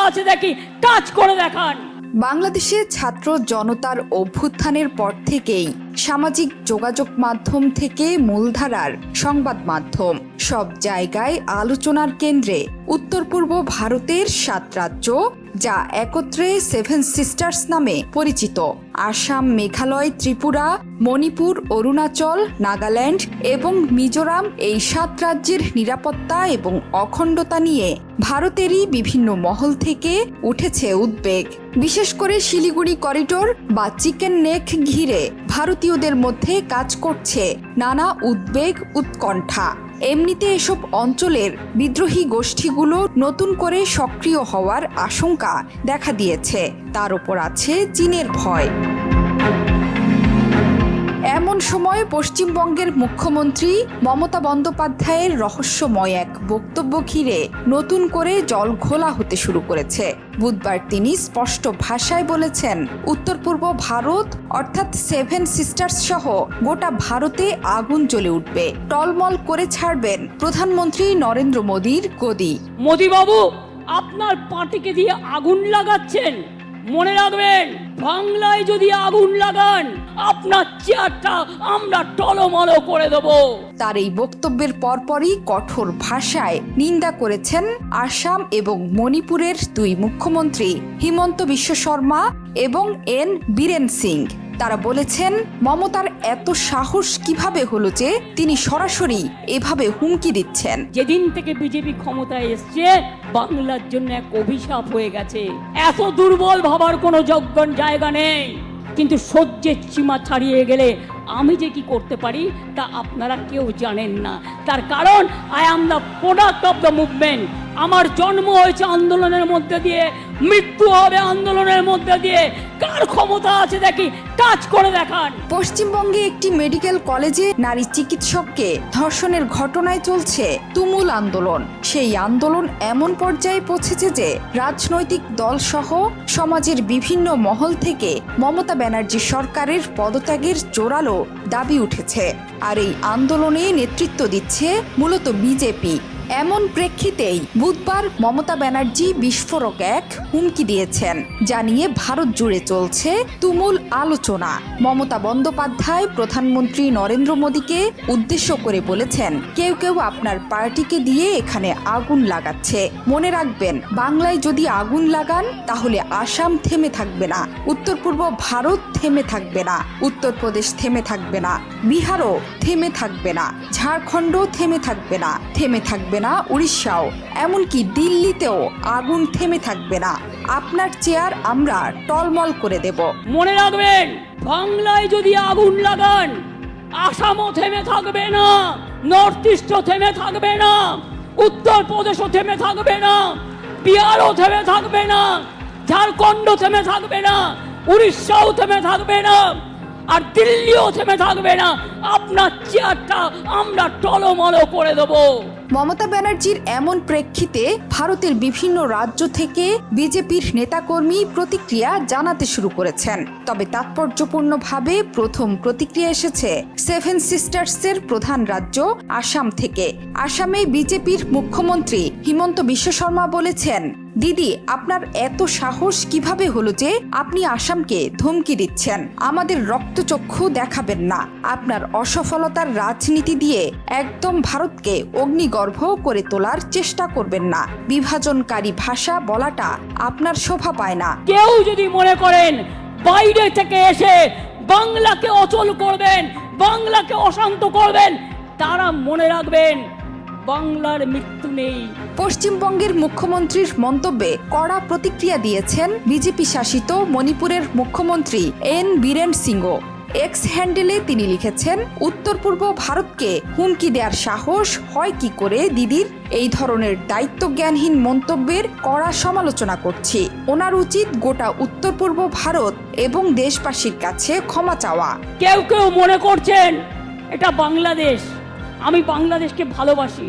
আছে দেখি কাজ করে দেখান। বাংলাদেশে ছাত্র জনতার অভ্যুত্থানের পর থেকেই সামাজিক যোগাযোগ মাধ্যম থেকে মূলধারার সংবাদ মাধ্যম সব জায়গায় আলোচনার কেন্দ্রে উত্তর পূর্ব ভারতের 7 রাজ্য, যা একত্রে 7 সিস্টার্স নামে পরিচিত। আসাম, মেঘালয়, ত্রিপুরা, মণিপুর, অরুণাচল, নাগাল্যান্ড এবং মিজোরাম, এই 7 রাজ্যের নিরাপত্তা এবং অখণ্ডতা নিয়ে ভারতেরই বিভিন্ন মহল থেকে উঠেছে উদ্বেগ। বিশেষ করে শিলিগুড়ি করিডোর বা চিকেন নেক ঘিরে ভারতীয়দের মধ্যে কাজ করছে নানা উদ্বেগ, উৎকণ্ঠা। এমনিতে এসব অঞ্চলের বিদ্রোহী গোষ্ঠীগুলো নতুন করে সক্রিয় হওয়ার আশঙ্কা দেখা দিয়েছে। তার উপর আছে চীনের ভয়। এমন সময় পশ্চিমবঙ্গের মুখ্যমন্ত্রী মমতা বন্দ্যোপাধ্যায়ের রহস্যময় এক বক্তব্য ঘিরে নতুন করে জল ঘোলা হতে শুরু করেছে। বুধবার তিনি স্পষ্ট ভাষায় বলেছেন, উত্তর পূর্ব ভারত অর্থাৎ 7 সিস্টার্স সহ গোটা ভারতে আগুন জ্বলে উঠবে, টলমল করে ছাড়বেন প্রধানমন্ত্রী নরেন্দ্র মোদীর গদি। মোদী বাবু, আপনার পার্টিকে দিয়ে আগুন লাগাচ্ছেন। মনে রাখবেন, বাংলায় যদি আগুন লাগান আপনার চেয়ারটা আমরা টলমল করে দেব। তার এই বক্তব্যের পরপরই কঠোর ভাষায় নিন্দা করেছেন আসাম এবং মণিপুরের 2 মুখ্যমন্ত্রী হিমন্ত বিশ্ব শর্মা এবং এন বীরেন সিং। তারা বলেছেন, মমতার এত সাহস কিভাবে হলো যে তিনি সরাসরি এভাবে হুমকি দিচ্ছেন। যেদিন থেকে বিজেপি ক্ষমতায় এসছে বাংলার জন্য এক অভিশাপ হয়ে গেছে। এত দুর্বল ভাবার কোনো জায়গা নেই, কিন্তু সহ্যের সীমা ছাড়িয়ে গেলে আমি যে কি করতে পারি তা আপনারা কেউ জানেন না। তার কারণ I am the product of the movement. আমার জন্ম হয়েছে আন্দোলনের মধ্যে দিয়ে, মৃত্যু হবে আন্দোলনের মধ্যে দিয়ে। কার ক্ষমতা আছে দেখি কাজ করে দেখান। পশ্চিমবঙ্গে একটি মেডিকেল কলেজে নারী চিকিৎসককে ধর্ষণের ঘটনায় চলছে তুমুল আন্দোলন। সেই আন্দোলন এমন পর্যায়ে পৌঁছেছে যে রাজনৈতিক দল সহ সমাজের বিভিন্ন মহল থেকে মমতা ব্যানার্জি সরকারের পদত্যাগের জোরালো দাবি উঠেছে। আর এই আন্দোলনে নেতৃত্ব দিচ্ছে মূলত বিজেপি। এমন প্রেক্ষিতেই বুধবার মমতা ব্যানার্জি বিস্ফোরক এক হুমকি দিয়েছেন, যা নিয়ে ভারত জুড়ে চলছে তুমুল আলোচনা। মমতা বন্দ্যোপাধ্যায় প্রধানমন্ত্রী নরেন্দ্র মোদীকে উদ্দেশ্য করে বলেছেন, কেউ কেউ আপনার পার্টিকে দিয়ে এখানে আগুন লাগাচ্ছে। মনে রাখবেন, বাংলায় যদি আগুন লাগান তাহলে আসাম থেমে থাকবে না, উত্তর পূর্ব ভারত থেমে থাকবে না, উত্তরপ্রদেশ থেমে থাকবে না, বিহারও থেমে থাকবে না, ঝাড়খণ্ডও থেমে থাকবে না, থেমে থাকবে না উড়িষ্যাও, এমনকি দিল্লিতেও আগুন থেমে থাকবে না। আপনার চেয়ার আমরা টলমল করে দেব। মনে রাখবেন, বাংলায় যদি আগুন লাগান আসামও থেমে থাকবে না, নর্থ ইস্টও থেমে থাকবে না, উত্তরপ্রদেশও থেমে থাকবে না, বিহারও থেমে থাকবে না, ঝাড়খণ্ড থেমে থাকবে না, উড়িষ্যাও থেমে থাকবে না, আর দিল্লিও থেমে থাকবে না। আপনার চেয়ারটা আমরা টলমল করে দেব। মমতা ব্যানার্জির এমন প্রেক্ষিতে ভারতের বিভিন্ন রাজ্য থেকে বিজেপির নেতাকর্মী প্রতিক্রিয়া জানাতে শুরু করেছেন। তবে তাৎপর্যপূর্ণভাবে প্রথম প্রতিক্রিয়া এসেছে 7 সিস্টার্সের প্রধান রাজ্য আসাম থেকে। আসামে বিজেপির মুখ্যমন্ত্রী হিমন্ত বিশ্ব শর্মা বলেছেন, দিদি, আপনার এত সাহস কিভাবে হলো যে আপনি আসামকে ধমকি দিচ্ছেন? আমাদের রক্তচক্ষু দেখাবেন না। আপনার অসফলতার রাজনীতি দিয়ে একদম ভারতকে অগ্নিগর্ভ করে তোলার চেষ্টা করবেন না। বিভাজনকারী ভাষা বলাটা আপনার শোভা পায় না। কেউ যদি মনে করেন বাইরে থেকে এসে বাংলাকে অচল করবেন, বাংলাকে অশান্ত করবেন, তারা মনে রাখবেন বাংলার মৃত্যু নেই। পশ্চিমবঙ্গের মুখ্যমন্ত্রীর মন্তব্যে কড়া প্রতিক্রিয়া দিয়েছেন বিজেপি শাসিত মণিপুরের মুখ্যমন্ত্রী এন বীরেন সিংও। এক্স হ্যান্ডেলে তিনি লিখেছেন, উত্তর পূর্ব ভারতকে হুমকি দেওয়ার সাহস হয় কি করে দিদির? এই ধরনের দায়িত্বজ্ঞানহীন মন্তব্যের কড়া সমালোচনা করছি। ওনার উচিত গোটা উত্তর পূর্ব ভারত এবং দেশবাসীর কাছে ক্ষমা চাওয়া। কেউ কেউ মনে করছেন এটা বাংলাদেশ, আমি বাংলাদেশকে ভালোবাসি।